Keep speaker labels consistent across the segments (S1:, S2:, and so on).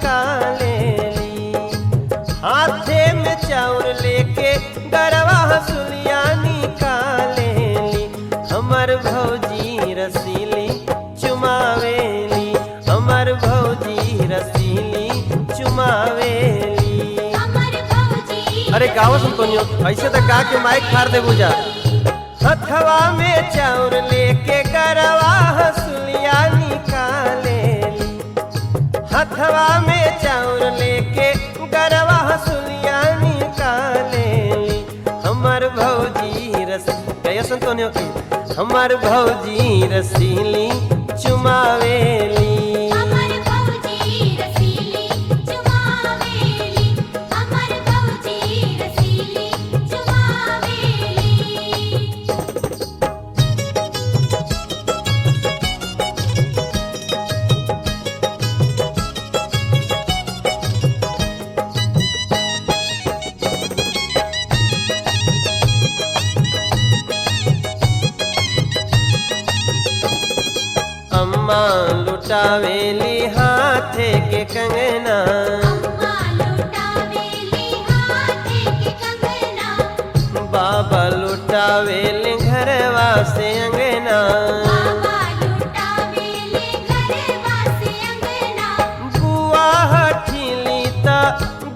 S1: निकालेली। हाथे में चाउर लेके गरवा हसुलिया निकालेली। हमर भौजी रसीली चुमावेली, हमर भौजी रसीली चुमावेली। अरे गाओ सुनतोनियो, ऐसे तो गा के माइक फाड़ दे बुझा। हथवा में चाउर लेके गरवा हसुलिया निकालेली। हथवा में चाउर लेके गरवा हसुलिया निकालेली। हमर भौजी गया सुनतोनियो की, हमर भौजी रसीली चुमावेली। अम्मा लुटावेली हाथे के कंगना, बाबा लुटावेली घरवा से अंगना। बुआ हठीली ता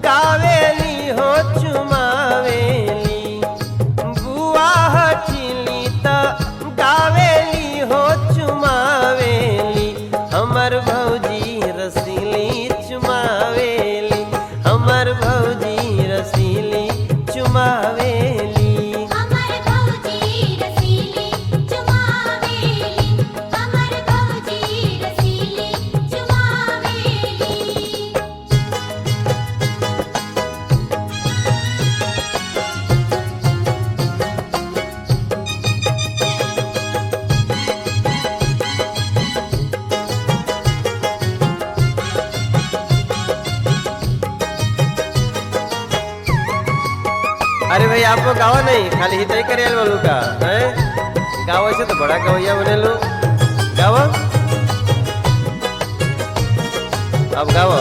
S1: गावेली हो चुमावेली। बुआ हठीली ता गावेली हो चुमावेली। हमर भौजी रसीली चुमावेली, हमर भौजी रसीली चुमावेली। अरे भाई आपको गावा नहीं, खाली हित ही करे बोलू का है। गावा से तो बड़ा गवैया बने लो। गावा अब गावा।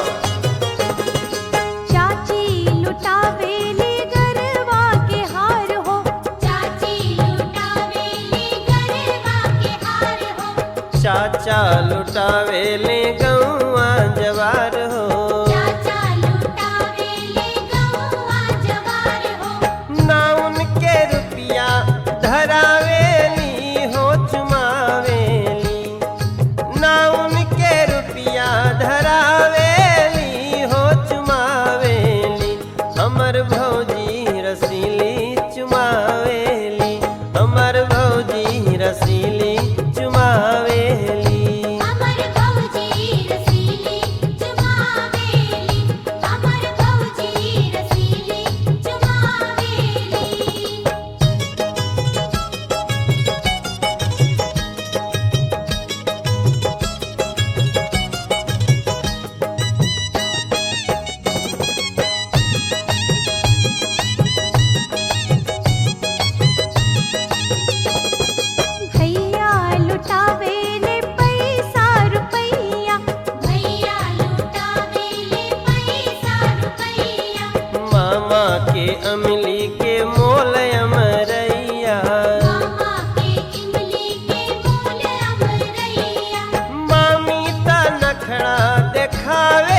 S2: चाची लुटावेली गरवा के हार हो, चाची लुटावेली गरवा के हार हो।
S1: चाचा लुटावेली गौआ जवार हो, धरावेली हो चुमावेली। ना उनके रुपया धरावेली हो चुमावेली। हमर भौजी रसीली चुमावेली, हमर भौजी रसीली चुमावेली। के अमली के मोल अमरैया, मामी ता नखड़ा देखावे